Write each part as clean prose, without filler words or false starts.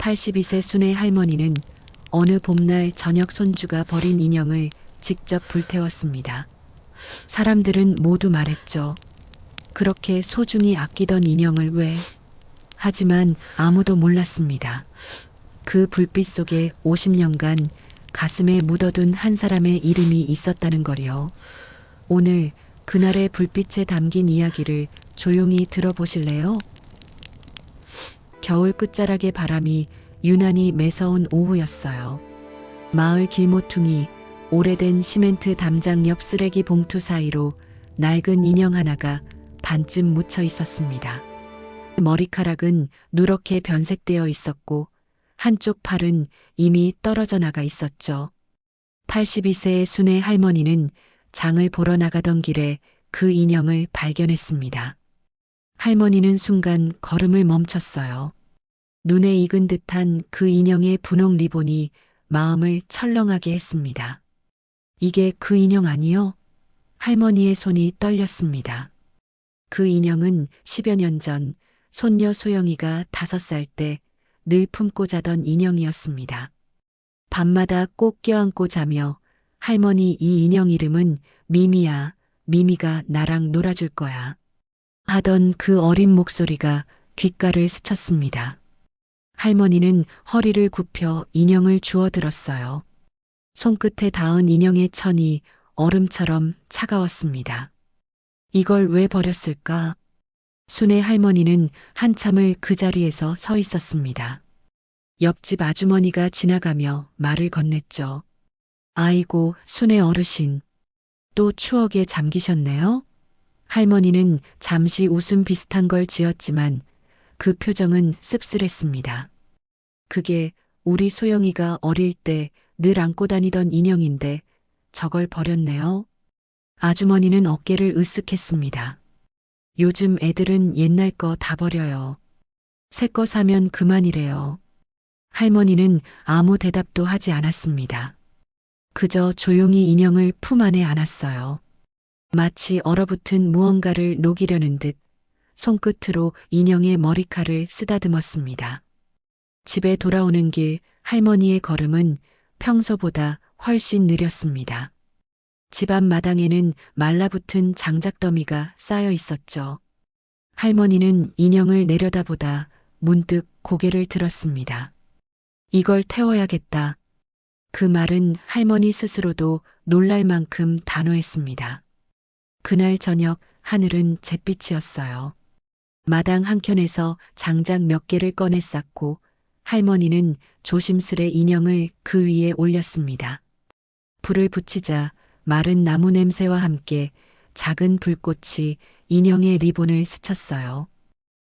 82세 순의 할머니는 어느 봄날 저녁 손주가 버린 인형을 직접 불태웠습니다. 사람들은 모두 말했죠. 그렇게 소중히 아끼던 인형을 왜? 하지만 아무도 몰랐습니다. 그 불빛 속에 50년간 가슴에 묻어둔 한 사람의 이름이 있었다는 거리요. 오늘 그날의 불빛에 담긴 이야기를 조용히 들어보실래요? 겨울 끝자락의 바람이 유난히 매서운 오후였어요. 마을 길모퉁이, 오래된 시멘트 담장 옆 쓰레기 봉투 사이로 낡은 인형 하나가 반쯤 묻혀 있었습니다. 머리카락은 누렇게 변색되어 있었고 한쪽 팔은 이미 떨어져 나가 있었죠. 82세의 순의 할머니는 장을 보러 나가던 길에 그 인형을 발견했습니다. 할머니는 순간 걸음을 멈췄어요. 눈에 익은 듯한 그 인형의 분홍 리본이 마음을 철렁하게 했습니다. 이게 그 인형 아니요? 할머니의 손이 떨렸습니다. 그 인형은 10여 년 전 손녀 소영이가 5살 때 늘 품고 자던 인형이었습니다. 밤마다 꼭 껴안고 자며 할머니 이 인형 이름은 미미야, 미미가 나랑 놀아줄 거야. 하던 그 어린 목소리가 귓가를 스쳤습니다. 할머니는 허리를 굽혀 인형을 주워 들었어요. 손끝에 닿은 인형의 천이 얼음처럼 차가웠습니다. 이걸 왜 버렸을까? 순의 할머니는 한참을 그 자리에서 서 있었습니다. 옆집 아주머니가 지나가며 말을 건넸죠. 아이고, 순의 어르신. 또 추억에 잠기셨네요? 할머니는 잠시 웃음 비슷한 걸 지었지만 그 표정은 씁쓸했습니다. 그게 우리 소영이가 어릴 때 늘 안고 다니던 인형인데 저걸 버렸네요. 아주머니는 어깨를 으쓱했습니다. 요즘 애들은 옛날 거 다 버려요. 새 거 사면 그만이래요. 할머니는 아무 대답도 하지 않았습니다. 그저 조용히 인형을 품 안에 안았어요. 마치 얼어붙은 무언가를 녹이려는 듯 손끝으로 인형의 머리칼을 쓰다듬었습니다. 집에 돌아오는 길 할머니의 걸음은 평소보다 훨씬 느렸습니다. 집 앞 마당에는 말라붙은 장작더미가 쌓여 있었죠. 할머니는 인형을 내려다보다 문득 고개를 들었습니다. 이걸 태워야겠다. 그 말은 할머니 스스로도 놀랄 만큼 단호했습니다. 그날 저녁 하늘은 잿빛이었어요. 마당 한켠에서 장작 몇 개를 꺼내 쌓고 할머니는 조심스레 인형을 그 위에 올렸습니다. 불을 붙이자 마른 나무 냄새와 함께 작은 불꽃이 인형의 리본을 스쳤어요.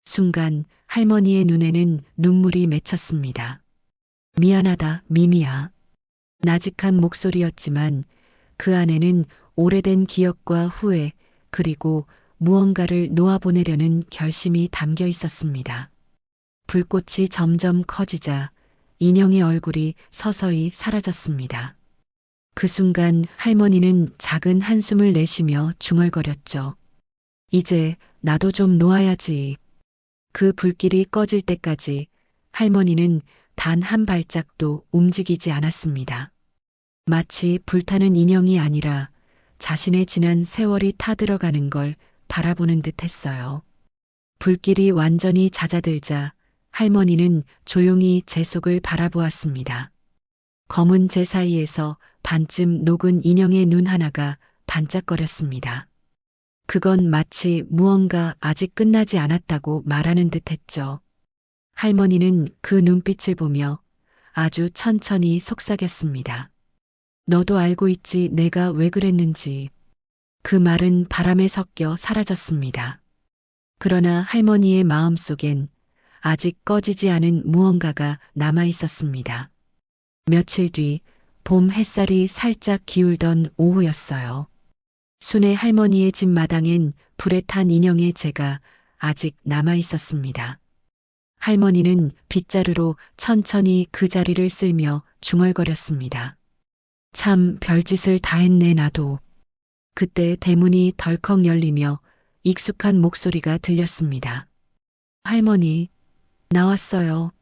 순간 할머니의 눈에는 눈물이 맺혔습니다. 미안하다, 미미야. 나직한 목소리였지만 그 안에는 오래된 기억과 후회, 그리고 무언가를 놓아보내려는 결심이 담겨 있었습니다. 불꽃이 점점 커지자 인형의 얼굴이 서서히 사라졌습니다. 그 순간 할머니는 작은 한숨을 내쉬며 중얼거렸죠. 이제 나도 좀 놓아야지. 그 불길이 꺼질 때까지 할머니는 단 한 발짝도 움직이지 않았습니다. 마치 불타는 인형이 아니라 자신의 지난 세월이 타들어가는 걸 바라보는 듯 했어요. 불길이 완전히 잦아들자 할머니는 조용히 재 속을 바라보았습니다. 검은 재 사이에서 반쯤 녹은 인형의 눈 하나가 반짝거렸습니다. 그건 마치 무언가 아직 끝나지 않았다고 말하는 듯 했죠. 할머니는 그 눈빛을 보며 아주 천천히 속삭였습니다. 너도 알고 있지 내가 왜 그랬는지. 그 말은 바람에 섞여 사라졌습니다. 그러나 할머니의 마음속엔 아직 꺼지지 않은 무언가가 남아 있었습니다. 며칠 뒤 봄 햇살이 살짝 기울던 오후였어요. 순의 할머니의 집 마당엔 불에 탄 인형의 재가 아직 남아 있었습니다. 할머니는 빗자루로 천천히 그 자리를 쓸며 중얼거렸습니다. 참 별짓을 다 했네 나도. 그때 대문이 덜컥 열리며 익숙한 목소리가 들렸습니다. 할머니, 나왔어요.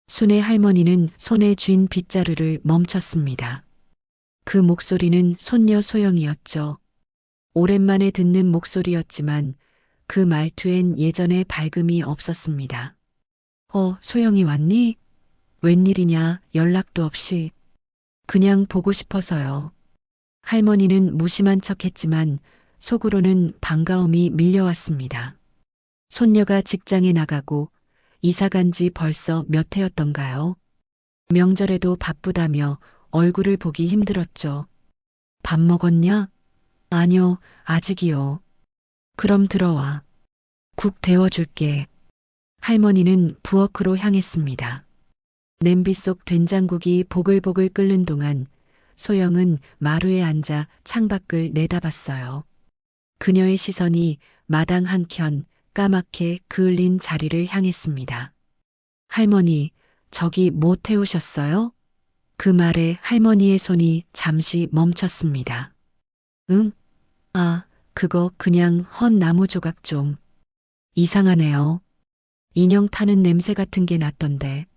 순의 할머니는 손에 쥔 빗자루를 멈췄습니다. 그 목소리는 손녀 소영이었죠. 오랜만에 듣는 목소리였지만 그 말투엔 예전의 밝음이 없었습니다. 소영이 왔니? 웬일이냐, 연락도 없이. 그냥 보고 싶어서요. 할머니는 무심한 척 했지만 속으로는 반가움이 밀려왔습니다. 손녀가 직장에 나가고 이사 간 지 벌써 몇 해였던가요? 명절에도 바쁘다며 얼굴을 보기 힘들었죠. 밥 먹었냐? 아니요, 아직이요. 그럼 들어와. 국 데워줄게. 할머니는 부엌으로 향했습니다. 냄비 속 된장국이 보글보글 끓는 동안 소영은 마루에 앉아 창밖을 내다봤어요. 그녀의 시선이 마당 한켠 까맣게 그을린 자리를 향했습니다. 할머니, 저기 뭐 태우셨어요? 그 말에 할머니의 손이 잠시 멈췄습니다. 응? 아, 그거 그냥 헌 나무 조각 좀. 이상하네요. 인형 타는 냄새 같은 게 났던데.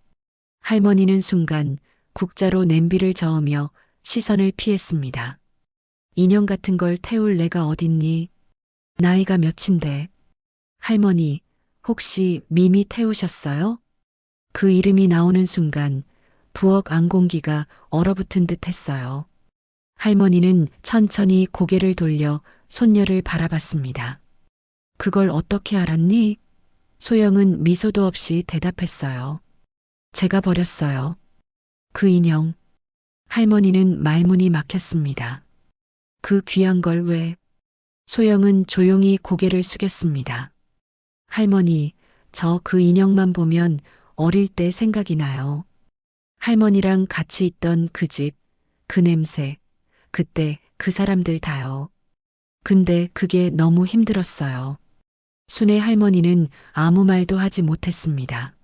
할머니는 순간 국자로 냄비를 저으며 시선을 피했습니다. 인형 같은 걸 태울 내가 어딨니? 나이가 몇인데. 할머니, 혹시 미미 태우셨어요? 그 이름이 나오는 순간 부엌 안공기가 얼어붙은 듯 했어요. 할머니는 천천히 고개를 돌려 손녀를 바라봤습니다. 그걸 어떻게 알았니? 소영은 미소도 없이 대답했어요. 제가 버렸어요. 그 인형. 할머니는 말문이 막혔습니다. 그 귀한 걸 왜? 소영은 조용히 고개를 숙였습니다. 할머니, 저 그 인형만 보면 어릴 때 생각이 나요. 할머니랑 같이 있던 그 집, 그 냄새, 그때 그 사람들 다요. 근데 그게 너무 힘들었어요. 순의 할머니는 아무 말도 하지 못했습니다.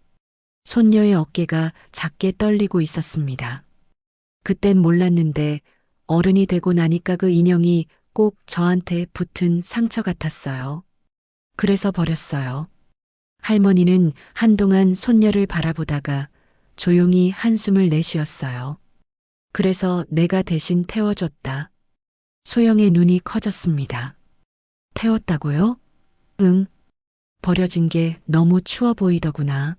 손녀의 어깨가 작게 떨리고 있었습니다. 그땐 몰랐는데 어른이 되고 나니까 그 인형이 꼭 저한테 붙은 상처 같았어요. 그래서 버렸어요. 할머니는 한동안 손녀를 바라보다가 조용히 한숨을 내쉬었어요. 그래서 내가 대신 태워줬다. 소영의 눈이 커졌습니다. 태웠다고요? 응. 버려진 게 너무 추워 보이더구나.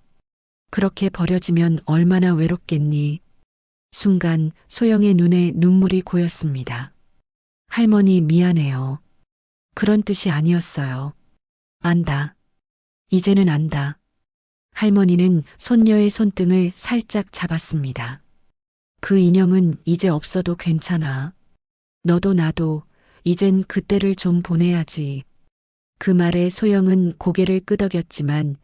그렇게 버려지면 얼마나 외롭겠니. 순간 소영의 눈에 눈물이 고였습니다. 할머니 미안해요. 그런 뜻이 아니었어요. 안다. 이제는 안다. 할머니는 손녀의 손등을 살짝 잡았습니다. 그 인형은 이제 없어도 괜찮아. 너도 나도 이젠 그때를 좀 보내야지. 그 말에 소영은 고개를 끄덕였지만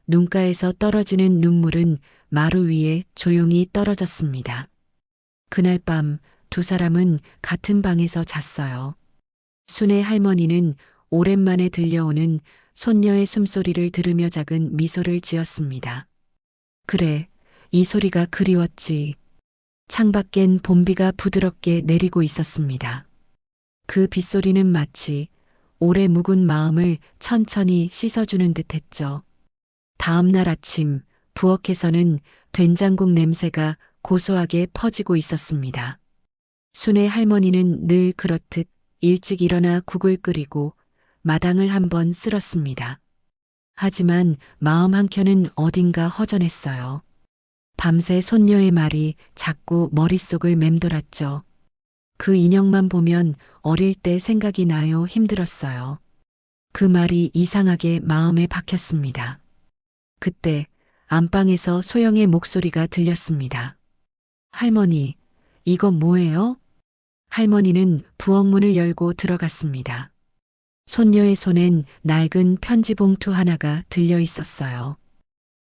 눈가에서 떨어지는 눈물은 마루 위에 조용히 떨어졌습니다. 그날 밤 두 사람은 같은 방에서 잤어요. 순의 할머니는 오랜만에 들려오는 손녀의 숨소리를 들으며 작은 미소를 지었습니다. 그래, 이 소리가 그리웠지. 창밖엔 봄비가 부드럽게 내리고 있었습니다. 그 빗소리는 마치 오래 묵은 마음을 천천히 씻어주는 듯 했죠. 다음 날 아침 부엌에서는 된장국 냄새가 고소하게 퍼지고 있었습니다. 순의 할머니는 늘 그렇듯 일찍 일어나 국을 끓이고 마당을 한번 쓸었습니다. 하지만 마음 한켠은 어딘가 허전했어요. 밤새 손녀의 말이 자꾸 머릿속을 맴돌았죠. 그 인형만 보면 어릴 때 생각이 나요 힘들었어요. 그 말이 이상하게 마음에 박혔습니다. 그때 안방에서 소영의 목소리가 들렸습니다. 할머니, 이거 뭐예요? 할머니는 부엌문을 열고 들어갔습니다. 손녀의 손엔 낡은 편지 봉투 하나가 들려 있었어요.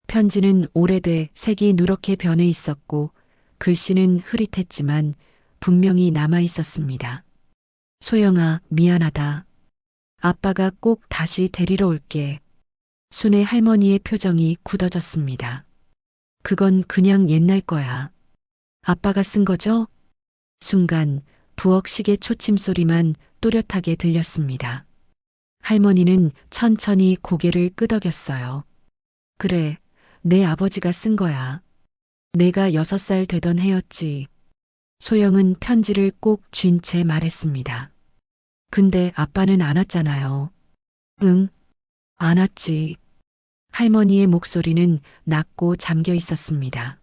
편지는 오래돼 색이 누렇게 변해 있었고 글씨는 흐릿했지만 분명히 남아 있었습니다. 소영아, 미안하다. 아빠가 꼭 다시 데리러 올게. 순의 할머니의 표정이 굳어졌습니다. 그건 그냥 옛날 거야. 아빠가 쓴 거죠? 순간 부엌 시계 초침 소리만 또렷하게 들렸습니다. 할머니는 천천히 고개를 끄덕였어요. 그래, 내 아버지가 쓴 거야. 내가 6살 되던 해였지. 소영은 편지를 꼭 쥔 채 말했습니다. 근데 아빠는 안 왔잖아요. 응, 안 왔지. 할머니의 목소리는 낮고 잠겨 있었습니다.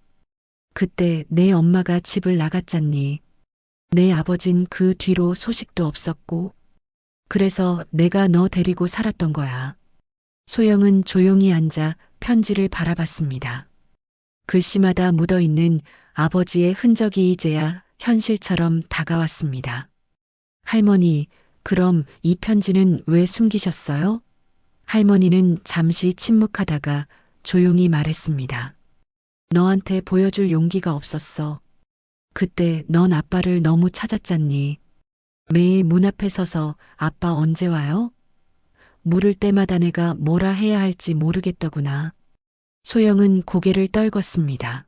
그때 내 엄마가 집을 나갔잖니. 내 아버진 그 뒤로 소식도 없었고, 그래서 내가 너 데리고 살았던 거야. 소영은 조용히 앉아 편지를 바라봤습니다. 글씨마다 묻어있는 아버지의 흔적이 이제야 현실처럼 다가왔습니다. 할머니, 그럼 이 편지는 왜 숨기셨어요? 할머니는 잠시 침묵하다가 조용히 말했습니다. 너한테 보여줄 용기가 없었어. 그때 넌 아빠를 너무 찾았잖니. 매일 문 앞에 서서 아빠 언제 와요? 물을 때마다 내가 뭐라 해야 할지 모르겠더구나. 소영은 고개를 떨궜습니다.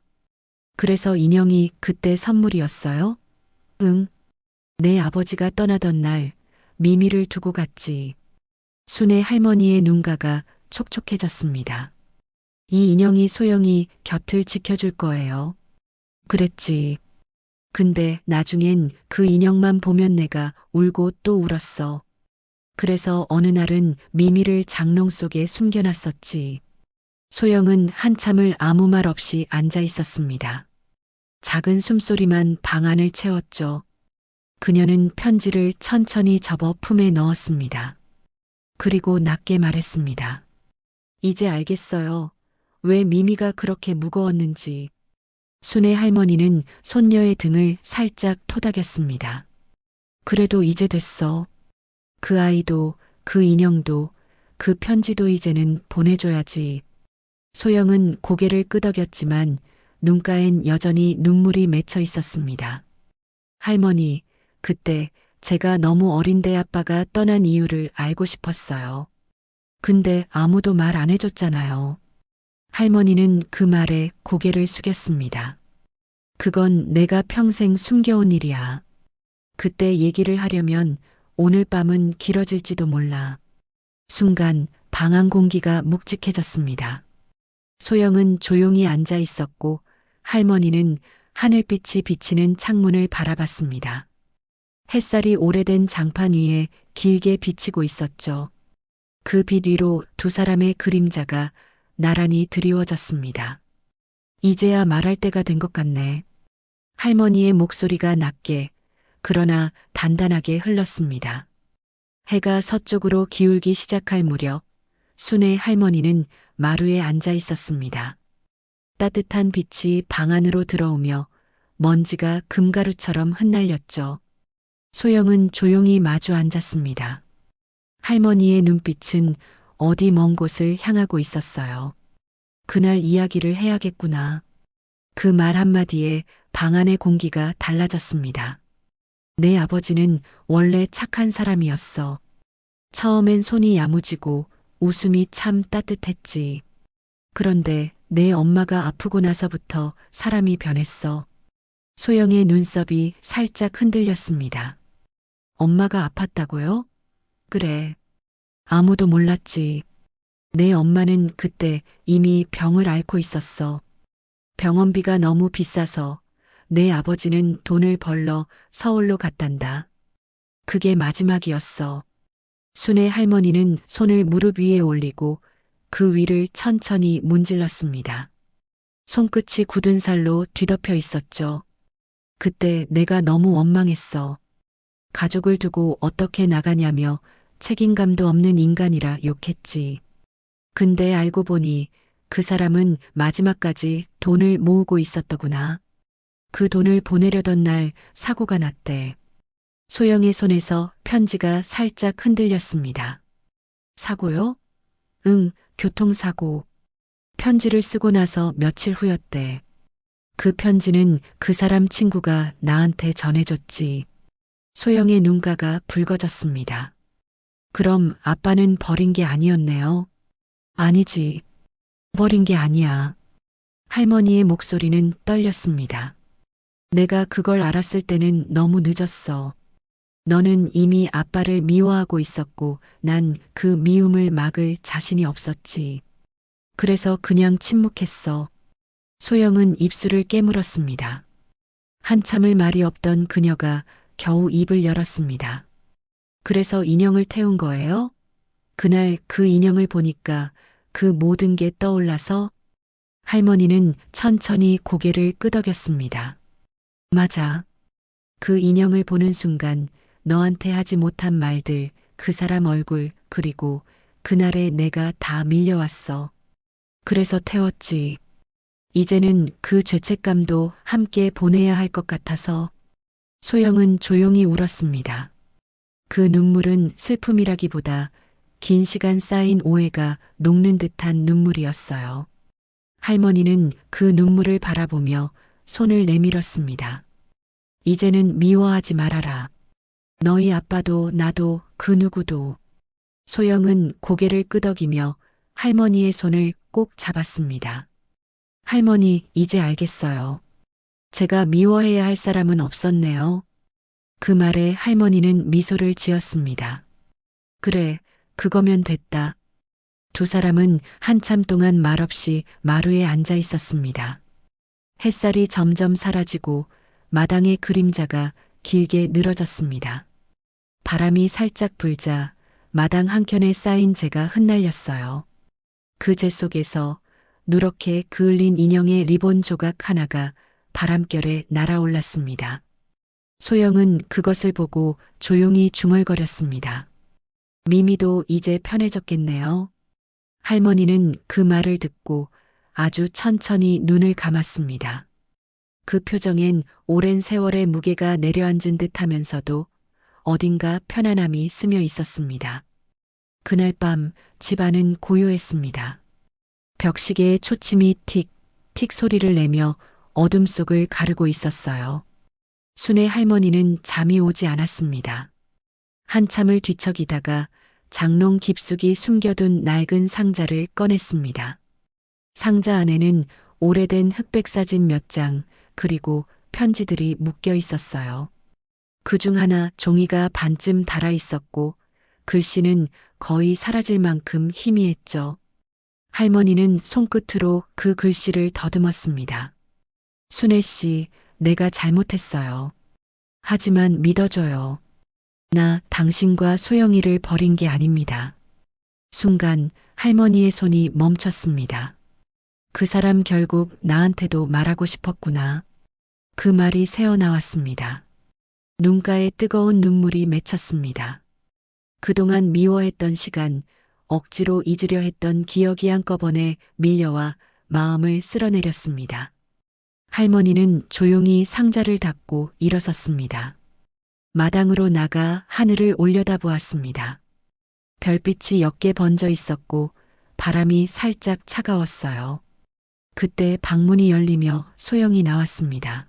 그래서 인형이 그때 선물이었어요? 응. 내 아버지가 떠나던 날 미미를 두고 갔지. 순애 할머니의 눈가가 촉촉해졌습니다. 이 인형이 소영이 곁을 지켜줄 거예요. 그랬지. 근데 나중엔 그 인형만 보면 내가 울고 또 울었어. 그래서 어느 날은 미미를 장롱 속에 숨겨놨었지. 소영은 한참을 아무 말 없이 앉아 있었습니다. 작은 숨소리만 방 안을 채웠죠. 그녀는 편지를 천천히 접어 품에 넣었습니다. 그리고 낮게 말했습니다. 이제 알겠어요. 왜 미미가 그렇게 무거웠는지. 순애 할머니는 손녀의 등을 살짝 토닥였습니다. 그래도 이제 됐어. 그 아이도, 그 인형도, 그 편지도 이제는 보내줘야지. 소영은 고개를 끄덕였지만 눈가엔 여전히 눈물이 맺혀 있었습니다. 할머니, 그때 제가 너무 어린데 아빠가 떠난 이유를 알고 싶었어요. 근데 아무도 말 안 해줬잖아요. 할머니는 그 말에 고개를 숙였습니다. 그건 내가 평생 숨겨온 일이야. 그때 얘기를 하려면 오늘 밤은 길어질지도 몰라. 순간 방 안 공기가 묵직해졌습니다. 소영은 조용히 앉아 있었고 할머니는 하늘빛이 비치는 창문을 바라봤습니다. 햇살이 오래된 장판 위에 길게 비치고 있었죠. 그 빛 위로 두 사람의 그림자가 나란히 드리워졌습니다. 이제야 말할 때가 된 것 같네. 할머니의 목소리가 낮게 그러나 단단하게 흘렀습니다. 해가 서쪽으로 기울기 시작할 무렵 순애 할머니는 마루에 앉아 있었습니다. 따뜻한 빛이 방 안으로 들어오며 먼지가 금가루처럼 흩날렸죠. 소영은 조용히 마주 앉았습니다. 할머니의 눈빛은 어디 먼 곳을 향하고 있었어요. 그날 이야기를 해야겠구나. 그 말 한마디에 방 안의 공기가 달라졌습니다. 내 아버지는 원래 착한 사람이었어. 처음엔 손이 야무지고 웃음이 참 따뜻했지. 그런데 내 엄마가 아프고 나서부터 사람이 변했어. 소영의 눈썹이 살짝 흔들렸습니다. 엄마가 아팠다고요? 그래. 아무도 몰랐지. 내 엄마는 그때 이미 병을 앓고 있었어. 병원비가 너무 비싸서 내 아버지는 돈을 벌러 서울로 갔단다. 그게 마지막이었어. 순애 할머니는 손을 무릎 위에 올리고 그 위를 천천히 문질렀습니다. 손끝이 굳은 살로 뒤덮여 있었죠. 그때 내가 너무 원망했어. 가족을 두고 어떻게 나가냐며 책임감도 없는 인간이라 욕했지. 근데 알고 보니 그 사람은 마지막까지 돈을 모으고 있었더구나. 그 돈을 보내려던 날 사고가 났대. 소영의 손에서 편지가 살짝 흔들렸습니다. 사고요? 응, 교통사고. 편지를 쓰고 나서 며칠 후였대. 그 편지는 그 사람 친구가 나한테 전해줬지. 소영의 눈가가 붉어졌습니다. 그럼 아빠는 버린 게 아니었네요. 아니지. 버린 게 아니야. 할머니의 목소리는 떨렸습니다. 내가 그걸 알았을 때는 너무 늦었어. 너는 이미 아빠를 미워하고 있었고 난 그 미움을 막을 자신이 없었지. 그래서 그냥 침묵했어. 소영은 입술을 깨물었습니다. 한참을 말이 없던 그녀가 겨우 입을 열었습니다. 그래서 인형을 태운 거예요? 그날 그 인형을 보니까 그 모든 게 떠올라서 할머니는 천천히 고개를 끄덕였습니다. 맞아. 그 인형을 보는 순간 너한테 하지 못한 말들, 그 사람 얼굴, 그리고 그날의 내가 다 밀려왔어. 그래서 태웠지. 이제는 그 죄책감도 함께 보내야 할 것 같아서 소영은 조용히 울었습니다. 그 눈물은 슬픔이라기보다 긴 시간 쌓인 오해가 녹는 듯한 눈물이었어요. 할머니는 그 눈물을 바라보며 손을 내밀었습니다. 이제는 미워하지 말아라. 너희 아빠도 나도 그 누구도. 소영은 고개를 끄덕이며 할머니의 손을 꼭 잡았습니다. 할머니, 이제 알겠어요. 제가 미워해야 할 사람은 없었네요. 그 말에 할머니는 미소를 지었습니다. 그래, 그거면 됐다. 두 사람은 한참 동안 말없이 마루에 앉아 있었습니다. 햇살이 점점 사라지고 마당의 그림자가 길게 늘어졌습니다. 바람이 살짝 불자 마당 한켠에 쌓인 재가 흩날렸어요. 그 재 속에서 누렇게 그을린 인형의 리본 조각 하나가 바람결에 날아올랐습니다. 소영은 그것을 보고 조용히 중얼거렸습니다. 미미도 이제 편해졌겠네요. 할머니는 그 말을 듣고 아주 천천히 눈을 감았습니다. 그 표정엔 오랜 세월의 무게가 내려앉은 듯 하면서도 어딘가 편안함이 스며 있었습니다. 그날 밤 집안은 고요했습니다. 벽시계의 초침이 틱, 틱 소리를 내며 어둠 속을 가르고 있었어요. 순의 할머니는 잠이 오지 않았습니다. 한참을 뒤척이다가 장롱 깊숙이 숨겨둔 낡은 상자를 꺼냈습니다. 상자 안에는 오래된 흑백 사진 몇 장, 그리고 편지들이 묶여 있었어요. 그중 하나 종이가 반쯤 닳아 있었고 글씨는 거의 사라질 만큼 희미했죠. 할머니는 손끝으로 그 글씨를 더듬었습니다. 순애 씨, 내가 잘못했어요. 하지만 믿어줘요. 나 당신과 소영이를 버린 게 아닙니다. 순간 할머니의 손이 멈췄습니다. 그 사람 결국 나한테도 말하고 싶었구나. 그 말이 새어나왔습니다. 눈가에 뜨거운 눈물이 맺혔습니다. 그동안 미워했던 시간, 억지로 잊으려 했던 기억이 한꺼번에 밀려와 마음을 쓸어내렸습니다. 할머니는 조용히 상자를 닫고 일어섰습니다. 마당으로 나가 하늘을 올려다보았습니다. 별빛이 옅게 번져 있었고 바람이 살짝 차가웠어요. 그때 방문이 열리며 소영이 나왔습니다.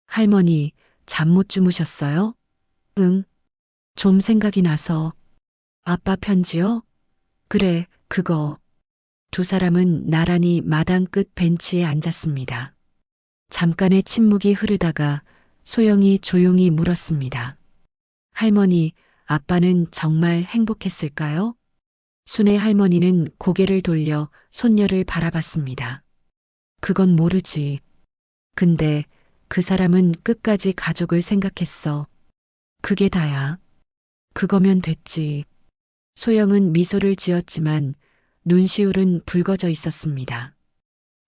할머니, 잠 못 주무셨어요? 응. 좀 생각이 나서. 아빠 편지요? 그래, 그거. 두 사람은 나란히 마당 끝 벤치에 앉았습니다. 잠깐의 침묵이 흐르다가 소영이 조용히 물었습니다. 할머니, 아빠는 정말 행복했을까요? 순의 할머니는 고개를 돌려 손녀를 바라봤습니다. 그건 모르지. 근데 그 사람은 끝까지 가족을 생각했어. 그게 다야. 그거면 됐지. 소영은 미소를 지었지만 눈시울은 붉어져 있었습니다.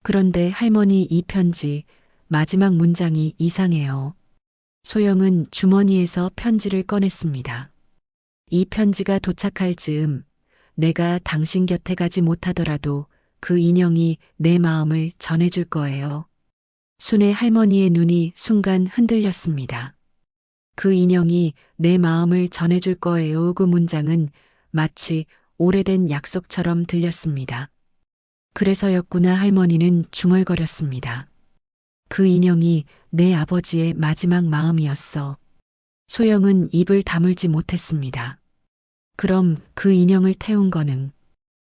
그런데 할머니 이 편지, 마지막 문장이 이상해요. 소영은 주머니에서 편지를 꺼냈습니다. 이 편지가 도착할 즈음 내가 당신 곁에 가지 못하더라도 그 인형이 내 마음을 전해줄 거예요. 순의 할머니의 눈이 순간 흔들렸습니다. 그 인형이 내 마음을 전해줄 거예요. 그 문장은 마치 오래된 약속처럼 들렸습니다. 그래서였구나. 할머니는 중얼거렸습니다. 그 인형이 내 아버지의 마지막 마음이었어. 소영은 입을 다물지 못했습니다. 그럼 그 인형을 태운 거는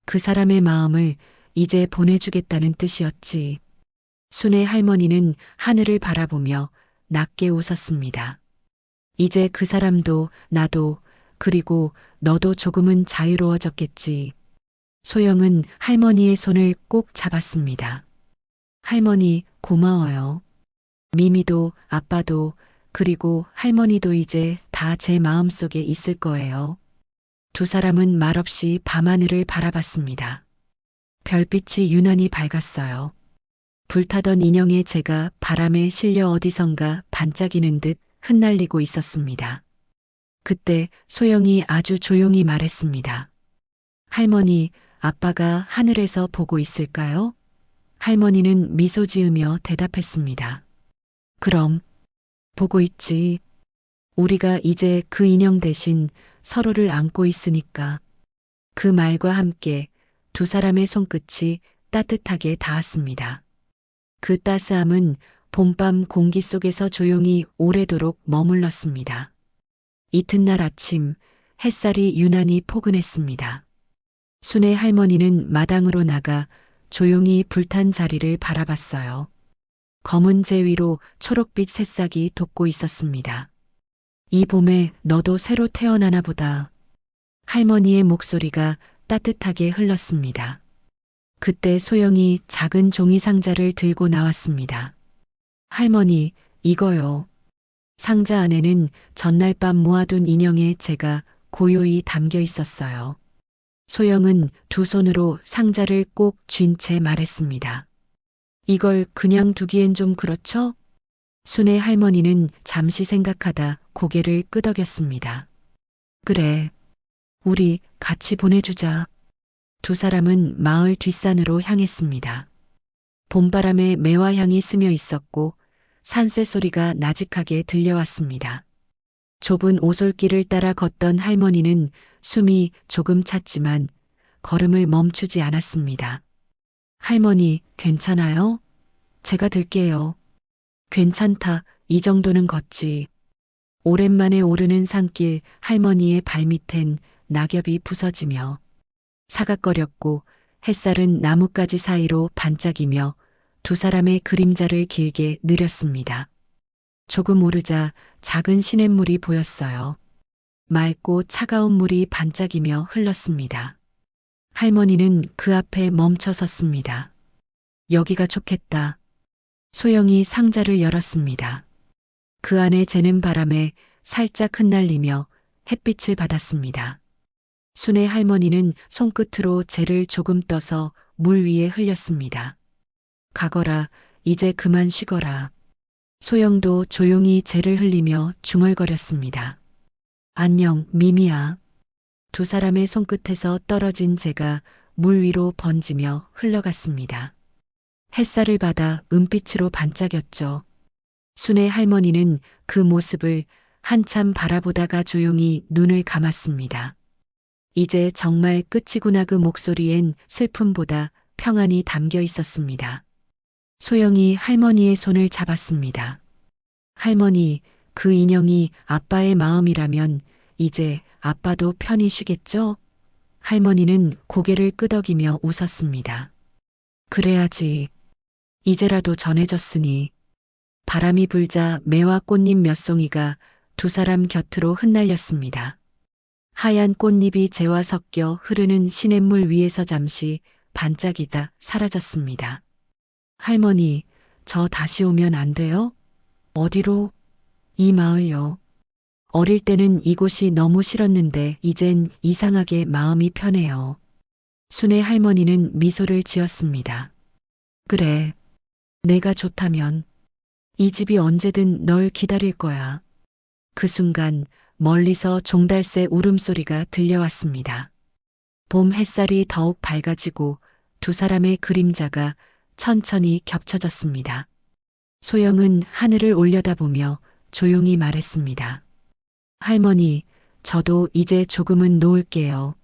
그 사람의 마음을 이제 보내주겠다는 뜻이었지. 순의 할머니는 하늘을 바라보며 낮게 웃었습니다. 이제 그 사람도 나도 그리고 너도 조금은 자유로워졌겠지. 소영은 할머니의 손을 꼭 잡았습니다. 할머니, 고마워요. 미미도 아빠도 그리고 할머니도 이제 다 제 마음속에 있을 거예요. 두 사람은 말없이 밤하늘을 바라봤습니다. 별빛이 유난히 밝았어요. 불타던 인형의 재가 바람에 실려 어디선가 반짝이는 듯 흩날리고 있었습니다. 그때 소영이 아주 조용히 말했습니다. 할머니, 아빠가 하늘에서 보고 있을까요? 할머니는 미소 지으며 대답했습니다. 그럼, 보고 있지. 우리가 이제 그 인형 대신 서로를 안고 있으니까. 그 말과 함께 두 사람의 손끝이 따뜻하게 닿았습니다. 그 따스함은 봄밤 공기 속에서 조용히 오래도록 머물렀습니다. 이튿날 아침 햇살이 유난히 포근했습니다. 순애 할머니는 마당으로 나가 조용히 불탄 자리를 바라봤어요. 검은 재 위로 초록빛 새싹이 돋고 있었습니다. 이 봄에 너도 새로 태어나나 보다. 할머니의 목소리가 따뜻하게 흘렀습니다. 그때 소영이 작은 종이 상자를 들고 나왔습니다. 할머니, 이거요. 상자 안에는 전날 밤 모아둔 인형의 재가 고요히 담겨 있었어요. 소영은 두 손으로 상자를 꼭 쥔 채 말했습니다. 이걸 그냥 두기엔 좀 그렇죠? 순애 할머니는 잠시 생각하다 고개를 끄덕였습니다. 그래, 우리 같이 보내주자. 두 사람은 마을 뒷산으로 향했습니다. 봄바람에 매화향이 스며 있었고 산새 소리가 나직하게 들려왔습니다. 좁은 오솔길을 따라 걷던 할머니는 숨이 조금 찼지만 걸음을 멈추지 않았습니다. 할머니, 괜찮아요? 제가 들게요. 괜찮다, 이 정도는 걷지. 오랜만에 오르는 산길 할머니의 발밑엔 낙엽이 부서지며 사각거렸고 햇살은 나뭇가지 사이로 반짝이며 두 사람의 그림자를 길게 느렸습니다. 조금 오르자 작은 시냇물이 보였어요. 맑고 차가운 물이 반짝이며 흘렀습니다. 할머니는 그 앞에 멈춰 섰습니다. 여기가 좋겠다. 소영이 상자를 열었습니다. 그 안에 재는 바람에 살짝 흩날리며 햇빛을 받았습니다. 순애 할머니는 손끝으로 재를 조금 떠서 물 위에 흘렸습니다. 가거라, 이제 그만 쉬거라. 소영도 조용히 재를 흘리며 중얼거렸습니다. 안녕, 미미야. 두 사람의 손끝에서 떨어진 재가 물 위로 번지며 흘러갔습니다. 햇살을 받아 은빛으로 반짝였죠. 순애 할머니는 그 모습을 한참 바라보다가 조용히 눈을 감았습니다. 이제 정말 끝이구나. 그 목소리엔 슬픔보다 평안이 담겨 있었습니다. 소영이 할머니의 손을 잡았습니다. 할머니, 그 인형이 아빠의 마음이라면 이제 아빠도 편히 쉬겠죠? 할머니는 고개를 끄덕이며 웃었습니다. 그래야지. 이제라도 전해졌으니. 바람이 불자 매화 꽃잎 몇 송이가 두 사람 곁으로 흩날렸습니다. 하얀 꽃잎이 재와 섞여 흐르는 시냇물 위에서 잠시 반짝이다 사라졌습니다. 할머니, 저 다시 오면 안 돼요? 어디로? 이 마을요. 어릴 때는 이곳이 너무 싫었는데 이젠 이상하게 마음이 편해요. 순애 할머니는 미소를 지었습니다. 그래, 내가 좋다면 이 집이 언제든 널 기다릴 거야. 그 순간 멀리서 종달새 울음소리가 들려왔습니다. 봄 햇살이 더욱 밝아지고 두 사람의 그림자가 천천히 겹쳐졌습니다. 소영은 하늘을 올려다보며 조용히 말했습니다. 할머니, 저도 이제 조금은 놓을게요.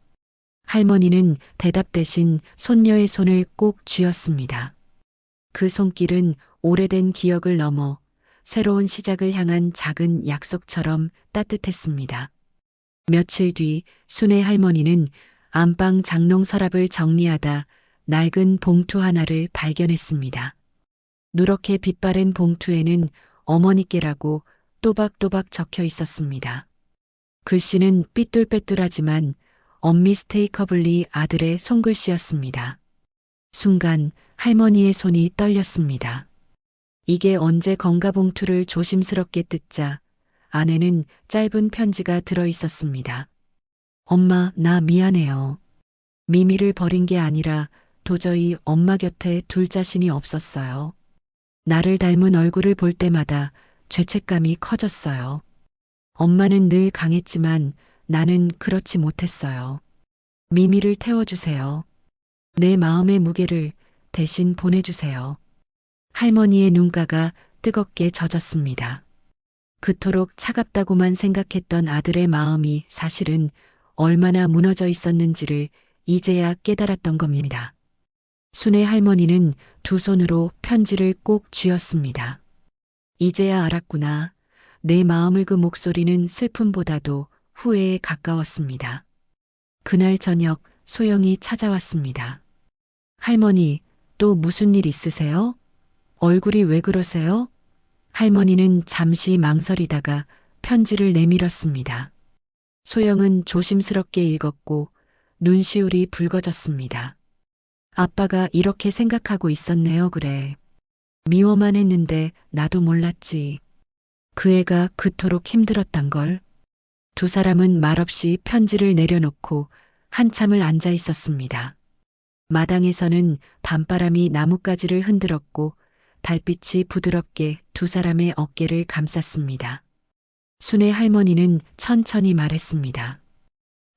할머니는 대답 대신 손녀의 손을 꼭 쥐었습니다. 그 손길은 오래된 기억을 넘어 새로운 시작을 향한 작은 약속처럼 따뜻했습니다. 며칠 뒤 순애 할머니는 안방 장롱 서랍을 정리하다 낡은 봉투 하나를 발견했습니다. 누렇게 빛바랜 봉투에는 어머니께라고 또박또박 적혀 있었습니다. 글씨는 삐뚤빼뚤하지만 언미스테이커블리 아들의 손글씨였습니다. 순간 할머니의 손이 떨렸습니다. 이게 언제 건가봉투를 조심스럽게 뜯자 안에는 짧은 편지가 들어 있었습니다. 엄마, 나 미안해요. 미미를 버린 게 아니라 도저히 엄마 곁에 둘 자신이 없었어요. 나를 닮은 얼굴을 볼 때마다 죄책감이 커졌어요. 엄마는 늘 강했지만 나는 그렇지 못했어요. 미미를 태워주세요. 내 마음의 무게를 대신 보내주세요. 할머니의 눈가가 뜨겁게 젖었습니다. 그토록 차갑다고만 생각했던 아들의 마음이 사실은 얼마나 무너져 있었는지를 이제야 깨달았던 겁니다. 순애 할머니는 두 손으로 편지를 꼭 쥐었습니다. 이제야 알았구나. 내 마음을 그 목소리는 슬픔보다도 후회에 가까웠습니다. 그날 저녁 소영이 찾아왔습니다. 할머니, 또 무슨 일 있으세요? 얼굴이 왜 그러세요? 할머니는 잠시 망설이다가 편지를 내밀었습니다. 소영은 조심스럽게 읽었고 눈시울이 붉어졌습니다. 아빠가 이렇게 생각하고 있었네요, 그래. 미워만 했는데 나도 몰랐지. 그 애가 그토록 힘들었단 걸. 두 사람은 말없이 편지를 내려놓고 한참을 앉아 있었습니다. 마당에서는 밤바람이 나뭇가지를 흔들었고 달빛이 부드럽게 두 사람의 어깨를 감쌌습니다. 순애 할머니는 천천히 말했습니다.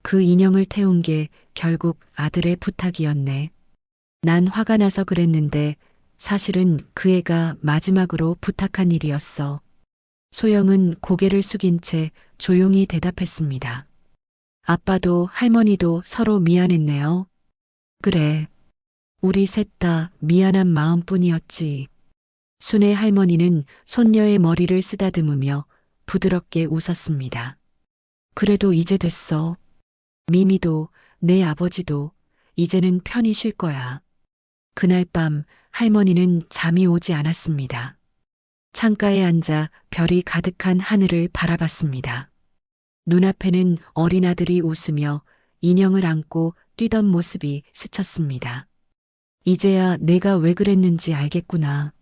그 인형을 태운 게 결국 아들의 부탁이었네. 난 화가 나서 그랬는데 사실은 그 애가 마지막으로 부탁한 일이었어. 소영은 고개를 숙인 채 조용히 대답했습니다. 아빠도 할머니도 서로 미안했네요. 그래. 우리 셋 다 미안한 마음뿐이었지. 순애 할머니는 손녀의 머리를 쓰다듬으며 부드럽게 웃었습니다. 그래도 이제 됐어. 미미도 내 아버지도 이제는 편히 쉴 거야. 그날 밤 할머니는 잠이 오지 않았습니다. 창가에 앉아 별이 가득한 하늘을 바라봤습니다. 눈앞에는 어린 아들이 웃으며 인형을 안고 뛰던 모습이 스쳤습니다. 이제야 내가 왜 그랬는지 알겠구나.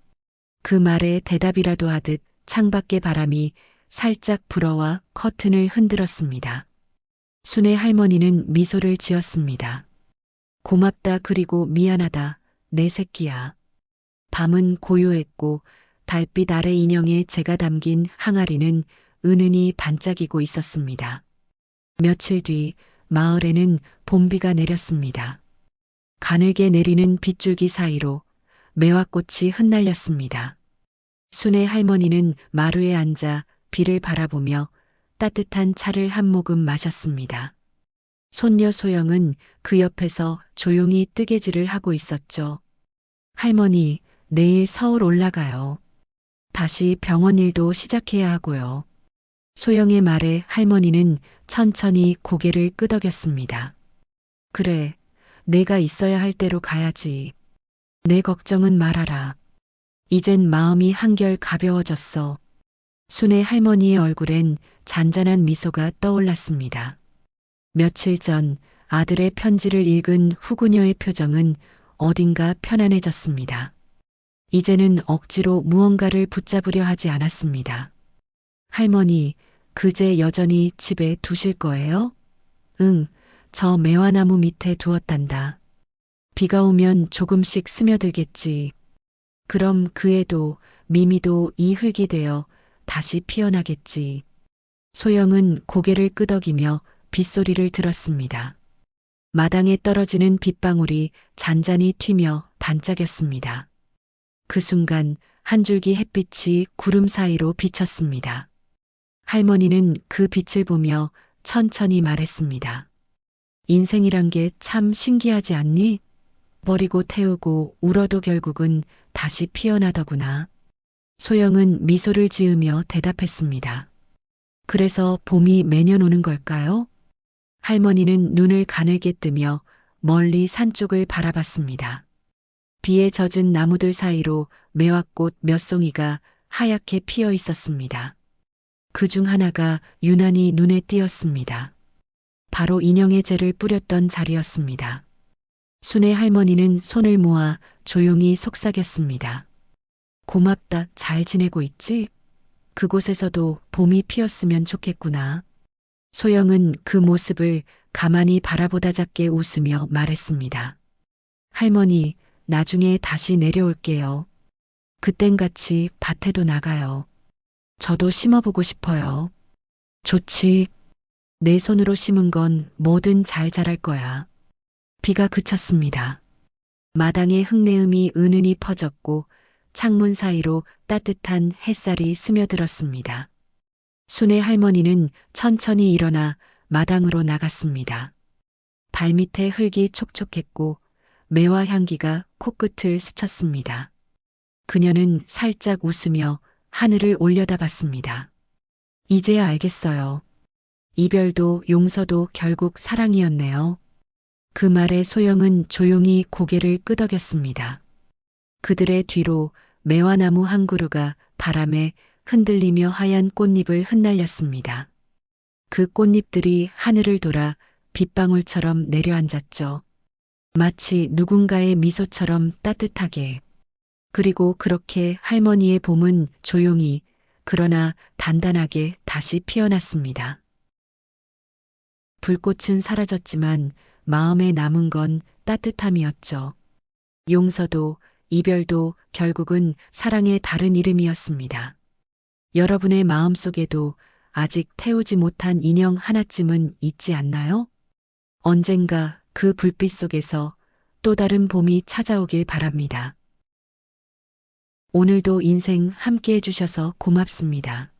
그 말에 대답이라도 하듯 창밖의 바람이 살짝 불어와 커튼을 흔들었습니다. 순애 할머니는 미소를 지었습니다. 고맙다 그리고 미안하다, 내 새끼야. 밤은 고요했고 달빛 아래 인형에 제가 담긴 항아리는 은은히 반짝이고 있었습니다. 며칠 뒤 마을에는 봄비가 내렸습니다. 가늘게 내리는 빗줄기 사이로 매화꽃이 흩날렸습니다. 순애 할머니는 마루에 앉아 비를 바라보며 따뜻한 차를 한 모금 마셨습니다. 손녀 소영은 그 옆에서 조용히 뜨개질을 하고 있었죠. 할머니, 내일 서울 올라가요. 다시 병원 일도 시작해야 하고요. 소영의 말에 할머니는 천천히 고개를 끄덕였습니다. 그래, 내가 있어야 할 대로 가야지. 내 걱정은 말아라. 이젠 마음이 한결 가벼워졌어. 순애 할머니의 얼굴엔 잔잔한 미소가 떠올랐습니다. 며칠 전 아들의 편지를 읽은 후구녀의 표정은 어딘가 편안해졌습니다. 이제는 억지로 무언가를 붙잡으려 하지 않았습니다. 할머니, 그제 여전히 집에 두실 거예요? 응, 저 매화나무 밑에 두었단다. 비가 오면 조금씩 스며들겠지. 그럼 그 애도 미미도 이 흙이 되어 다시 피어나겠지. 소영은 고개를 끄덕이며 빗소리를 들었습니다. 마당에 떨어지는 빗방울이 잔잔히 튀며 반짝였습니다. 그 순간 한 줄기 햇빛이 구름 사이로 비쳤습니다. 할머니는 그 빛을 보며 천천히 말했습니다. 인생이란 게 참 신기하지 않니? 버리고 태우고 울어도 결국은 다시 피어나더구나. 소영은 미소를 지으며 대답했습니다. 그래서 봄이 매년 오는 걸까요? 할머니는 눈을 가늘게 뜨며 멀리 산 쪽을 바라봤습니다. 비에 젖은 나무들 사이로 매화꽃 몇 송이가 하얗게 피어 있었습니다. 그 중 하나가 유난히 눈에 띄었습니다. 바로 인형의 재를 뿌렸던 자리였습니다. 순애 할머니는 손을 모아 조용히 속삭였습니다. 고맙다, 잘 지내고 있지? 그곳에서도 봄이 피었으면 좋겠구나. 소영은 그 모습을 가만히 바라보다 작게 웃으며 말했습니다. 할머니, 나중에 다시 내려올게요. 그땐 같이 밭에도 나가요. 저도 심어보고 싶어요. 좋지. 내 손으로 심은 건 뭐든 잘 자랄 거야. 비가 그쳤습니다. 마당에 흙내음이 은은히 퍼졌고 창문 사이로 따뜻한 햇살이 스며들었습니다. 순애 할머니는 천천히 일어나 마당으로 나갔습니다. 발밑에 흙이 촉촉했고 매화 향기가 코끝을 스쳤습니다. 그녀는 살짝 웃으며 하늘을 올려다봤습니다. 이제야 알겠어요. 이별도 용서도 결국 사랑이었네요. 그 말에 소영은 조용히 고개를 끄덕였습니다. 그들의 뒤로 매화나무 한 그루가 바람에 흔들리며 하얀 꽃잎을 흩날렸습니다. 그 꽃잎들이 하늘을 돌아 빗방울처럼 내려앉았죠. 마치 누군가의 미소처럼 따뜻하게. 그리고 그렇게 할머니의 봄은 조용히 그러나 단단하게 다시 피어났습니다. 불꽃은 사라졌지만 마음에 남은 건 따뜻함이었죠. 용서도 이별도 결국은 사랑의 다른 이름이었습니다. 여러분의 마음속에도 아직 태우지 못한 인형 하나쯤은 있지 않나요? 언젠가 그 불빛 속에서 또 다른 봄이 찾아오길 바랍니다. 오늘도 인생 함께 해주셔서 고맙습니다.